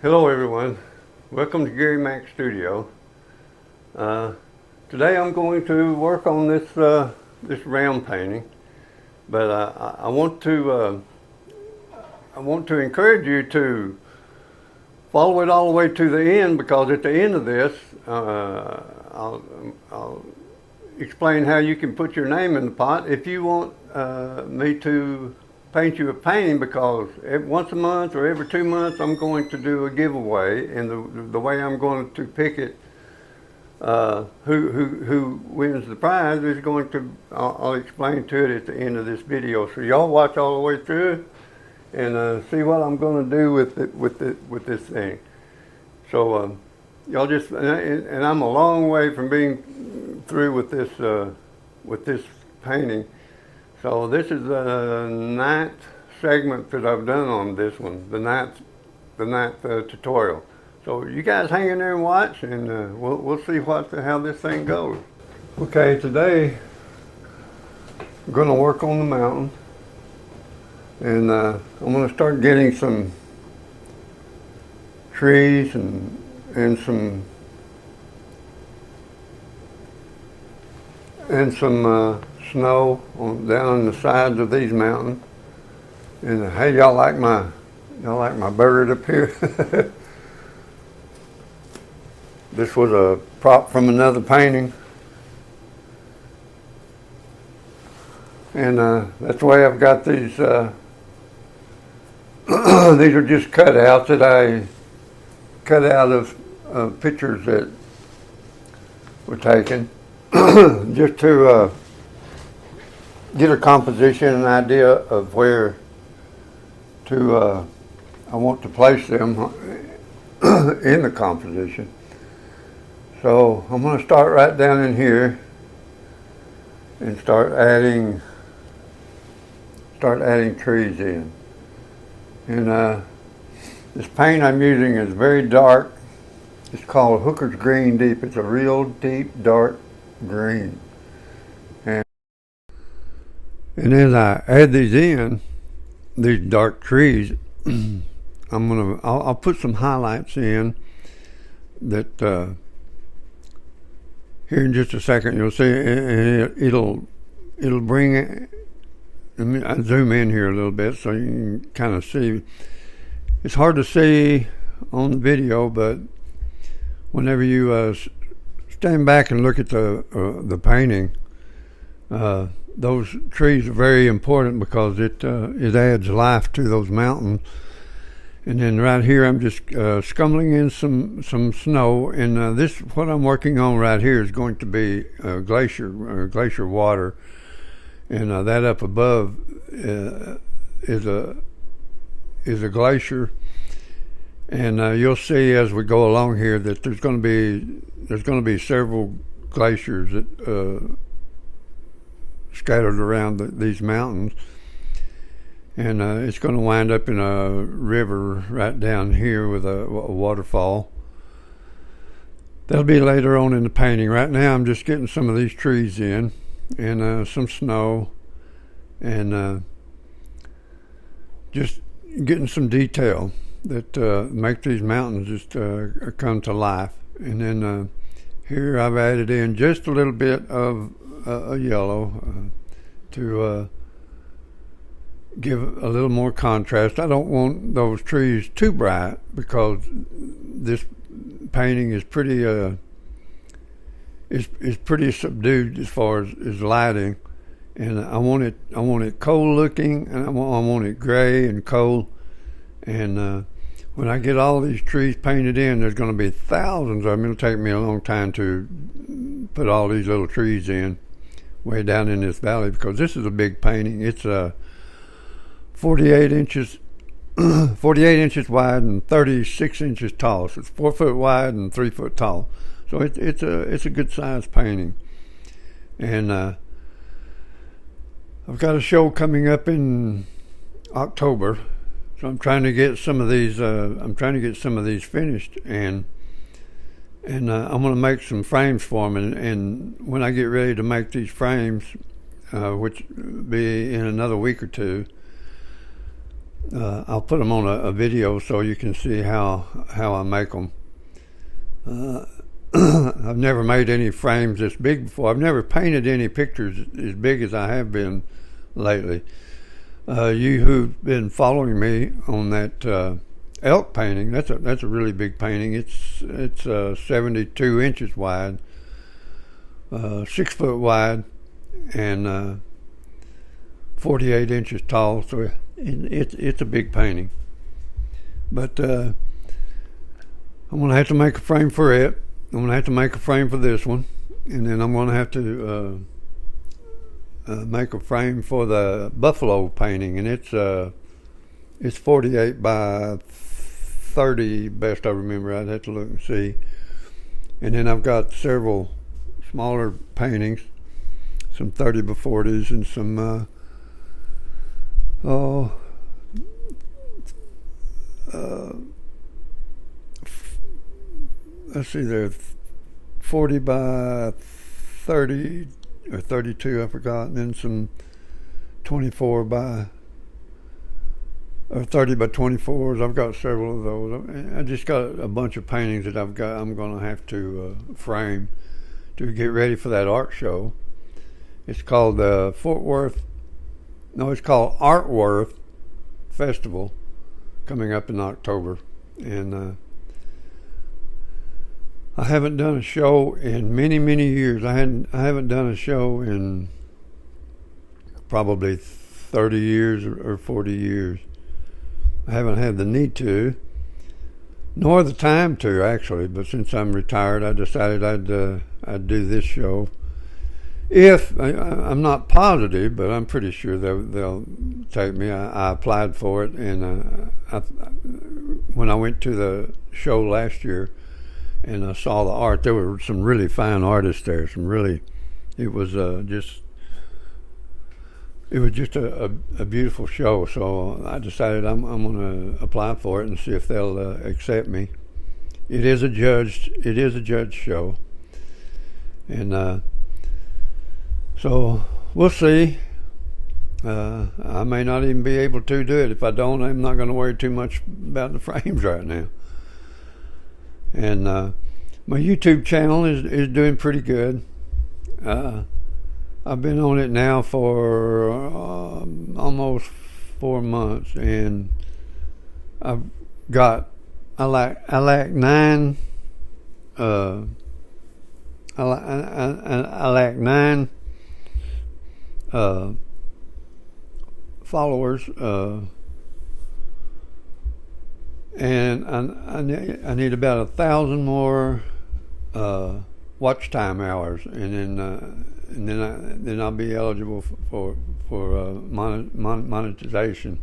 Hello everyone, welcome to Gary Mack Studio. Today I'm going to work on this round painting, but I want to encourage you to follow it all the way to the end, because at the end of this I'll explain how you can put your name in the pot if you want me to paint you a painting, because once a month or every 2 months I'm going to do a giveaway, and the way I'm going to pick it, who wins the prize is going to, I'll explain to it at the end of this video. So y'all watch all the way through and see what I'm going to do with this thing. So y'all just, and I'm a long way from being through with this painting. So this is the 9th segment that I've done on this one, the ninth tutorial. So you guys hang in there and watch, and we'll see how this thing goes. Okay, today I'm going to work on the mountain, and I'm going to start getting some trees and some snow down the sides of these mountains. And hey, y'all like my bird up here? This was a prop from another painting, and that's the way I've got these. These are just cutouts that I cut out of pictures that were taken, just to get a composition, an idea of where I want to place them in the composition. So I'm going to start right down in here and start adding trees in. And this paint I'm using is very dark. It's called Hooker's Green Deep. It's a real deep, dark green. And as I add these dark trees, I'll put some highlights in that here in just a second you'll see, and it'll bring. Let me zoom in here a little bit so you can kind of see. It's hard to see on the video, but whenever you stand back and look at the painting, those trees are very important, because it adds life to those mountains. And then right here I'm just scumbling in some snow, and what I'm working on right here is going to be glacier water, and that up above is a glacier. And you'll see as we go along here that there's going to be several glaciers that scattered around these mountains, and it's going to wind up in a river right down here with a waterfall. That'll be later on in the painting. Right now I'm just getting some of these trees in, and some snow, and just getting some detail that make these mountains just come to life. And then here I've added in just a little bit of a yellow to give a little more contrast. I don't want those trees too bright, because this painting is pretty is pretty subdued as far as lighting, and I want it cold looking, and I want it gray and cold. And when I get all these trees painted in, there's going to be thousands of them. It'll take me a long time to put all these little trees in way down in this valley, because this is a big painting. It's 48 inches wide and 36 inches tall. So it's 4 foot wide and 3 foot tall. So it's a good sized painting. And I've got a show coming up in October, so I'm trying to get some of these finished, and I'm going to make some frames for them. And when I get ready to make these frames, which will be in another week or two, I'll put them on a video so you can see how I make them. I've never made any frames this big before. I've never painted any pictures as big as I have been lately. You who've been following me on that elk painting, that's a really big painting. It's 72 inches wide, 6 foot wide, and 48 inches tall. So it's a big painting. But I'm gonna have to make a frame for it. I'm gonna have to make a frame for this one, and then I'm gonna have to make a frame for the buffalo painting, and it's 48 by 30, best I remember. I'd have to look and see. And then I've got several smaller paintings, some 30 by 40s, and some let's see, they're 40 by 30 or 32, I forgot, and then some 24 by or 30 by 24s. I've got several of those. I just got a bunch of paintings that I'm going to have to frame to get ready for that art show. It's called the it's called Artworth Festival, coming up in October. And I haven't done a show in many, many years. I haven't done a show in probably 30 years or 40 years. I haven't had the need to, nor the time to, actually. But since I'm retired, I decided I'd do this show. I'm not positive, but I'm pretty sure they'll take me. I applied for it, and when I went to the show last year and I saw the art, there were some really fine artists there. It was just a beautiful show. So I decided I'm going to apply for it and see if they'll accept me. It is a judged show, and so we'll see. I may not even be able to do it. If I don't, I'm not going to worry too much about the frames right now. And my YouTube channel is doing pretty good. I've been on it now for almost 4 months, and I've got I lack 9 followers, and I need about 1,000 more watch time hours, and then I'll be eligible for monetization.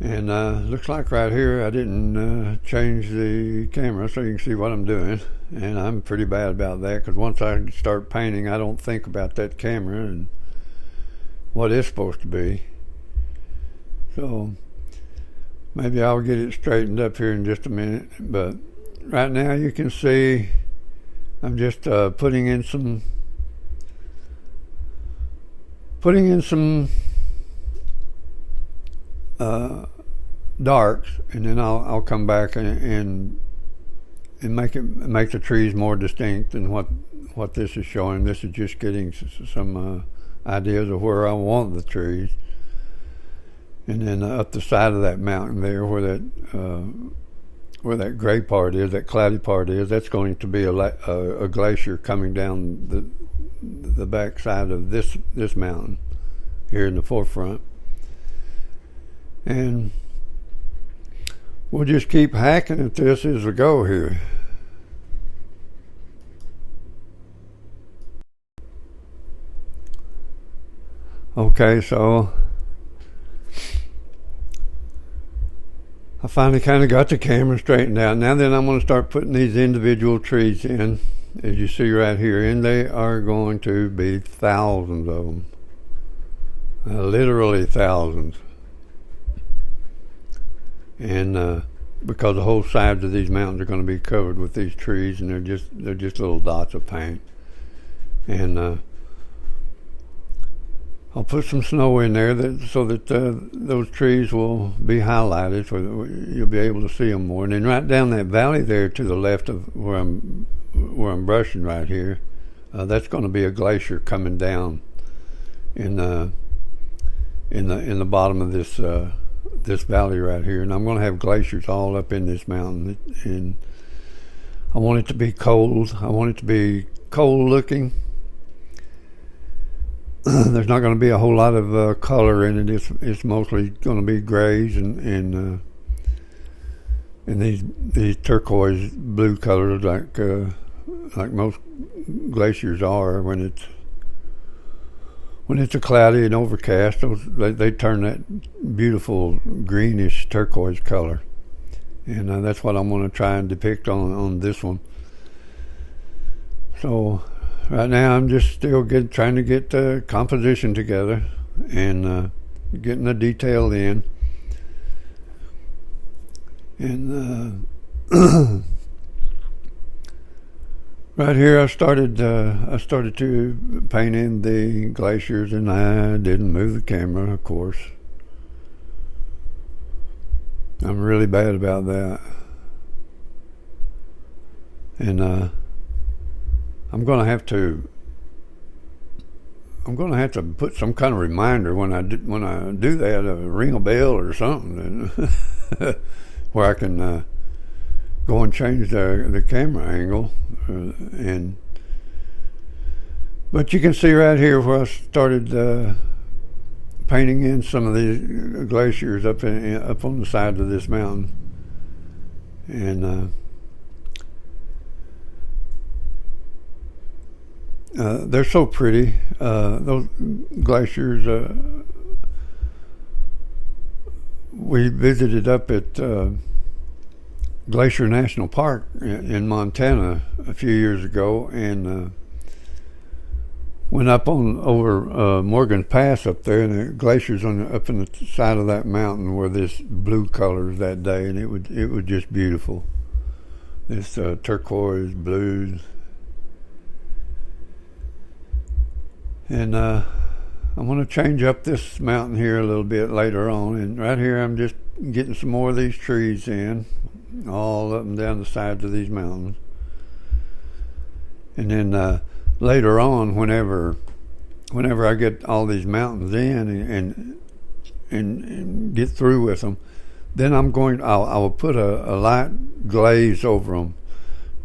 And looks like right here I didn't change the camera, so you can see what I'm doing, and I'm pretty bad about that, because once I start painting, I don't think about that camera and what it's supposed to be. So maybe I'll get it straightened up here in just a minute, but right now you can see I'm just putting in some darks, and then I'll come back and make the trees more distinct than what this is showing. This is just getting some ideas of where I want the trees, and then up the side of that mountain there, where that gray part is, that cloudy part is, that's going to be a glacier coming down the back side of this mountain here in the forefront. And we'll just keep hacking at this as we go here. Okay, so I finally kind of got the camera straightened out. Now then, I'm going to start putting these individual trees in, as you see right here, and they are going to be thousands of them, literally thousands. And because the whole sides of these mountains are going to be covered with these trees, and they're just little dots of paint. And I'll put some snow in there so that those trees will be highlighted, so that you'll be able to see them more. And then right down that valley there to the left of where I'm brushing right here, that's going to be a glacier coming down in the bottom of this valley right here. And I'm going to have glaciers all up in this mountain, and I want it to be cold. I want it to be cold looking. There's not going to be a whole lot of color in it. It's mostly going to be grays and these turquoise blue colors like most glaciers are when it's a cloudy and overcast. They turn that beautiful greenish turquoise color, and that's what I'm going to try and depict on this one. So right now I'm just still trying to get the composition together and getting the detail in. And right here I started to paint in the glaciers, and I didn't move the camera, of course. I'm really bad about that. And I'm gonna have to put some kind of reminder when I do that, ring a bell or something, where I can go and change the camera angle. But you can see right here where I started painting in some of these glaciers up on the side of this mountain, and they're so pretty. Those glaciers. We visited up at Glacier National Park in Montana a few years ago, and went up over Morgan's Pass up there, and the glaciers up in the side of that mountain were this blue colors that day, and it was just beautiful. This turquoise blues. And I'm going to change up this mountain here a little bit later on. And right here I'm just getting some more of these trees in, all up and down the sides of these mountains. And then later on, whenever I get all these mountains in and get through with them, then I will put a light glaze over them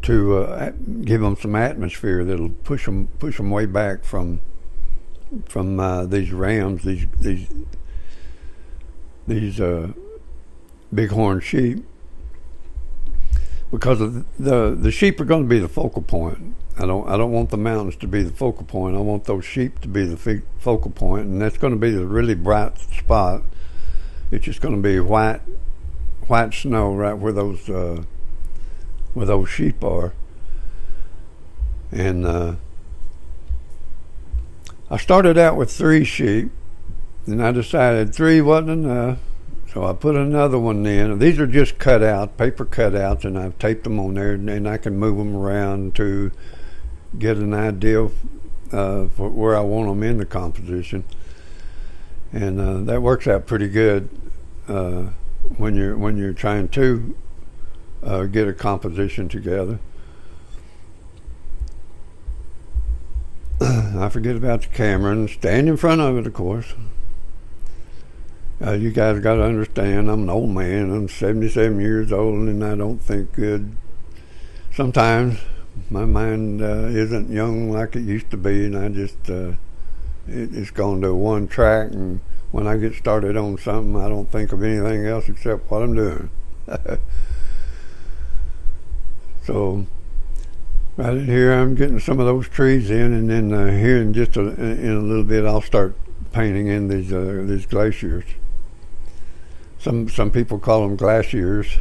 to give them some atmosphere that'll push them way back from these rams, these bighorn sheep, because of the sheep are going to be the focal point. I don't want the mountains to be the focal point. I want those sheep to be the focal point, and that's going to be the really bright spot. It's just going to be white snow right where those sheep are, and I started out with 3 sheep, and I decided 3 wasn't enough, so I put another one in. These are just paper cutouts, and I've taped them on there, and I can move them around to get an idea for where I want them in the composition. And that works out pretty good when you're trying to get a composition together. I forget about the camera and stand in front of it, of course. You guys got to understand, I'm an old man. I'm 77 years old, and I don't think good. Sometimes my mind isn't young like it used to be, and I just it's gone to one track, and when I get started on something, I don't think of anything else except what I'm doing. So right in here, I'm getting some of those trees in, and then here in a little bit, I'll start painting in these glaciers. Some people call them glaciers.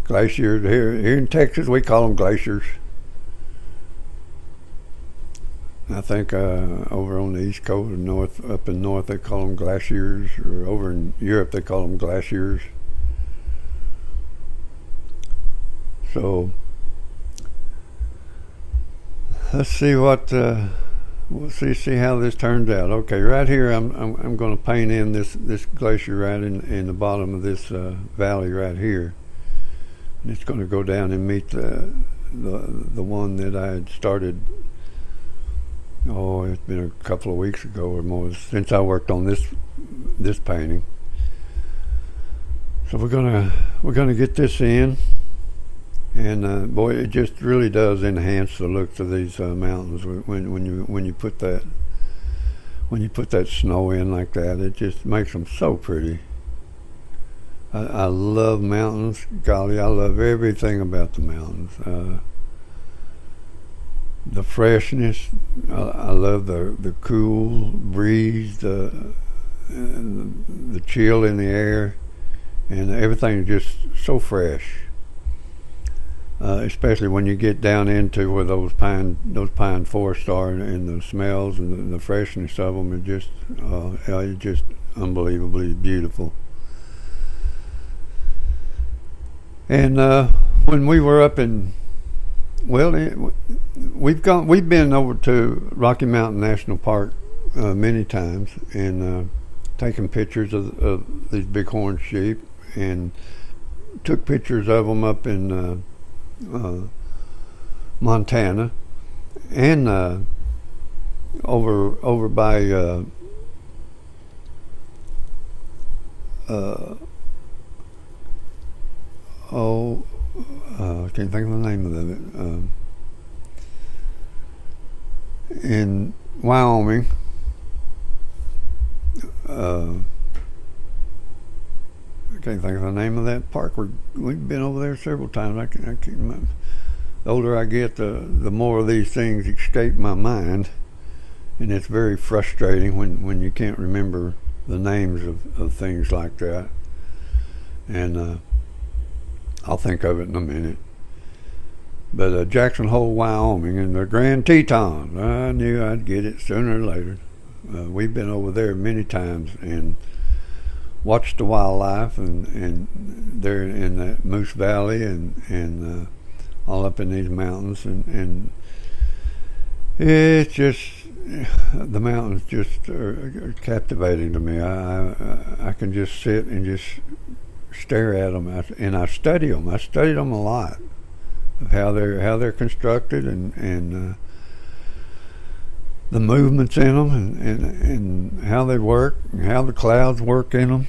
Glaciers here in Texas, we call them glaciers. I think over on the East Coast or up in north, they call them glaciers, or over in Europe, they call them glaciers. So let's see what we'll see how this turns out. Okay, right here I'm going to paint in this glacier right in the bottom of this valley right here. And it's going to go down and meet the one that I had started. Oh, it's been a couple of weeks ago or more since I worked on this painting. So we're gonna get this in, and boy, it just really does enhance the looks of these mountains when you put that snow in like that. It just makes them so pretty. I love mountains. Golly, I love everything about the mountains. The freshness. I love the cool breeze, the chill in the air, and everything is just so fresh. Especially when you get down into where those pine forests are, and the smells and the freshness of them are just unbelievably beautiful. And when we were up in, we've been over to Rocky Mountain National Park many times, and taken pictures of these bighorn sheep, and took pictures of them up in Montana, and over by I can't think of the name of it. In Wyoming, I can't think of the name of that park. We've been over there several times. I can't remember. The older I get, the more of these things escape my mind, and it's very frustrating when you can't remember the names of things like that. And I'll think of it in a minute. But Jackson Hole, Wyoming, and the Grand Tetons. I knew I'd get it sooner or later. We've been over there many times and watched the wildlife, and they're in that Moose Valley, and all up in these mountains, and it's just, the mountains just are captivating to me. I can just sit and just stare at them, and I study them. I studied them a lot, of how they're constructed, and the movements in them, and how they work, and how the clouds work in them,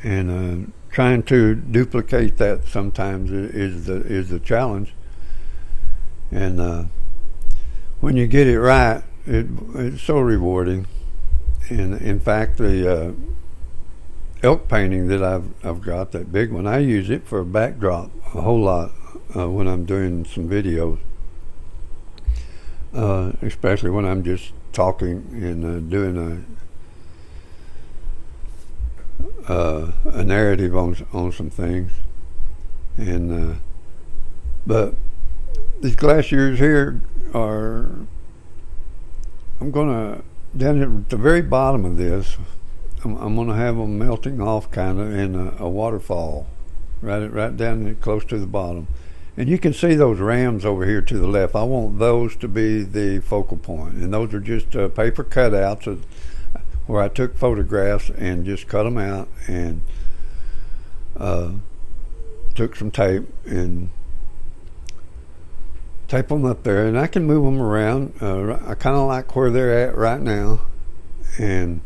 and trying to duplicate that sometimes is the challenge. And when you get it right, it's so rewarding. And in fact, the elk painting that I've got, that big one, I use it for a backdrop a whole lot when I'm doing some videos, especially when I'm just talking and doing a narrative on some things. And but these glaciers here are, I'm gonna, down at the very bottom of this, I'm going to have them melting off kind of in a waterfall right down close to the bottom. And you can see those rams over here to the left. I want those to be the focal point. And those are just paper cutouts where I took photographs and just cut them out, and took some tape and tape them up there. And I can move them around. I kind of like where they're at right now. And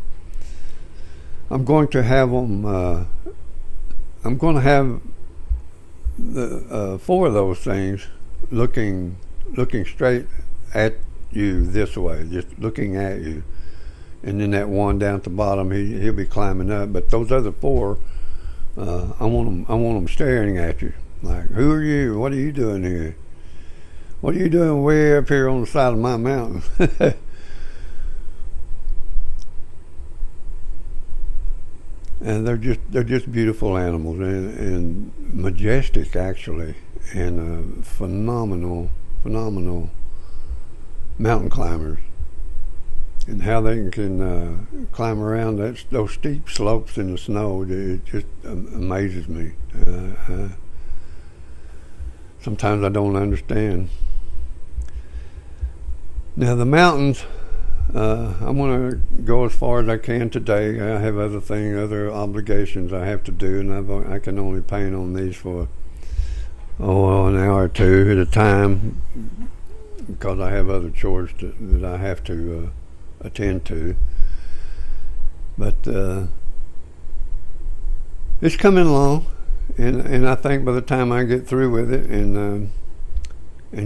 I'm going to have them, I'm going to have the 4 of those things looking straight at you this way, just looking at you. And then that one down at the bottom, he'll be climbing up. But those other 4, I want them staring at you. Like, who are you? What are you doing here? What are you doing way up here on the side of my mountain? And they're just beautiful animals, and majestic actually, and phenomenal mountain climbers, and how they can climb around those steep slopes in the snow. It just amazes me. Sometimes I don't understand. Now the mountains, I'm going to go as far as I can today. I have other obligations I have to do, and I can only paint on these for an hour or two at a time because I have other chores that I have to attend to. But it's coming along, and I think by the time I get through with it and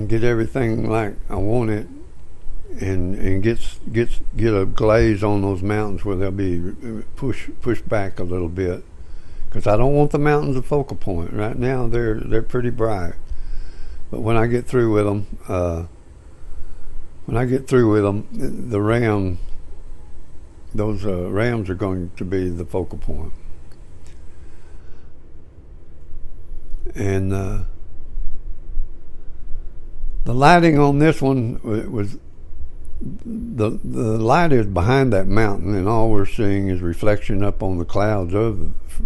get everything like I want it, and get a glaze on those mountains where they'll be pushed back a little bit, because I don't want the mountains a focal point. Right now they're pretty bright, but when I get through with them, those rams are going to be the focal point. And the lighting on this one was the light is behind that mountain, and all we're seeing is reflection up on the clouds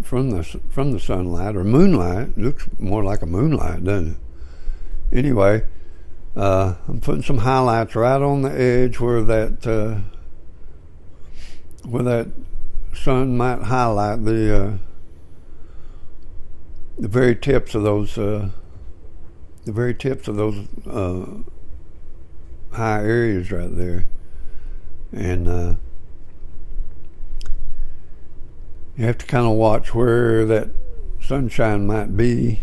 from the sunlight or moonlight. It looks more like a moonlight, doesn't it? Anyway, I'm putting some highlights right on the edge where that sun might highlight the very tips of those high areas right there. And you have to kind of watch where that sunshine might be,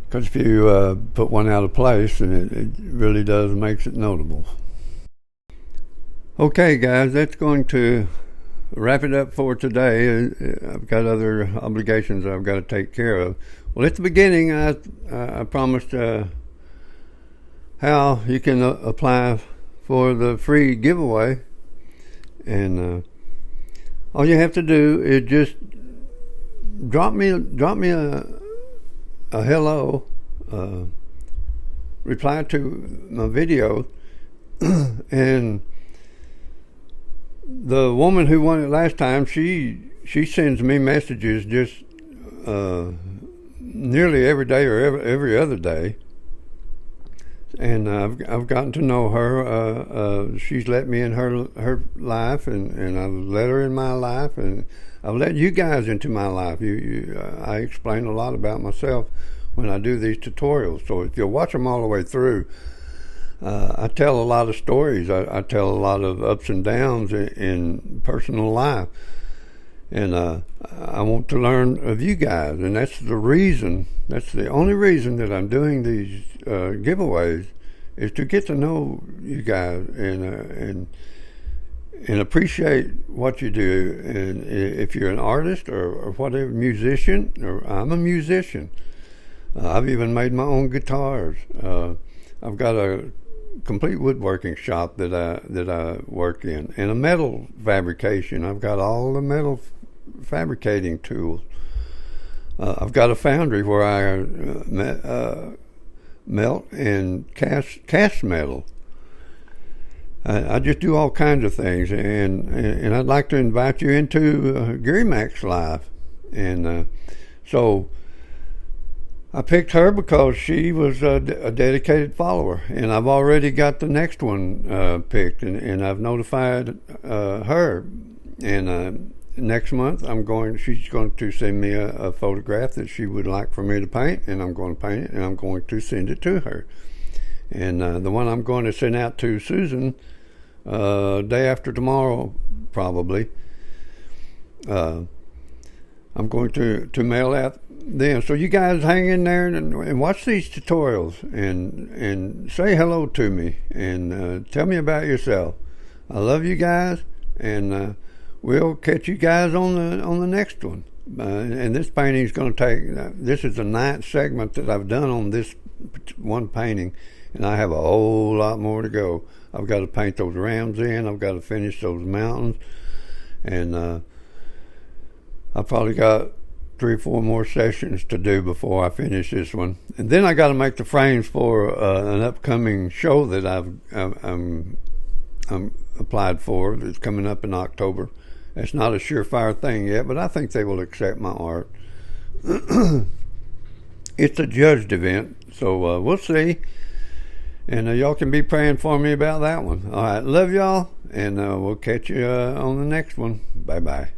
because if you put one out of place, then it really makes it notable. Okay, guys, that's going to wrap it up for today. I've got other obligations I've got to take care of. Well, at the beginning, I promised how you can apply for the free giveaway, and all you have to do is just drop me a hello, reply to my video, and the woman who won it last time, she sends me messages just nearly every day or every other day, and I've gotten to know her. She's let me in her life, and I've let her in my life, and I've let you guys into my life. I explain a lot about myself when I do these tutorials, so if you'll watch them all the way through, I tell a lot of stories. I tell a lot of ups and downs in personal life, and I want to learn of you guys, and that's the only reason that I'm doing these giveaways, is to get to know you guys and appreciate what you do. And if you're an artist or whatever, musician, or I'm a musician, I've even made my own guitars. I've got a complete woodworking shop that I work in, and a metal fabrication. I've got all the metal fabricating tools. I've got a foundry where I melt and cast metal. I just do all kinds of things, and I'd like to invite you into Gary Mac's life. And so I picked her because she was a dedicated follower, and I've already got the next one picked, and I've notified her. And next month she's going to send me a photograph that she would like for me to paint, and I'm going to paint it, and I'm going to send it to her. And the one I'm going to send out to Susan day after tomorrow, probably, I'm going to mail out then. So you guys hang in there and watch these tutorials and say hello to me and tell me about yourself. I love you guys, and we'll catch you guys on the next one. And this painting is going to take. This is the 9th segment that I've done on this one painting, and I have a whole lot more to go. I've got to paint those rams in. I've got to finish those mountains, and I've probably got 3 or 4 more sessions to do before I finish this one. And then I got to make the frames for an upcoming show that I'm applied for. It's coming up in October. It's not a surefire thing yet, but I think they will accept my art. It's a judged event, so we'll see. And y'all can be praying for me about that one. All right, love y'all, and we'll catch you on the next one. Bye bye.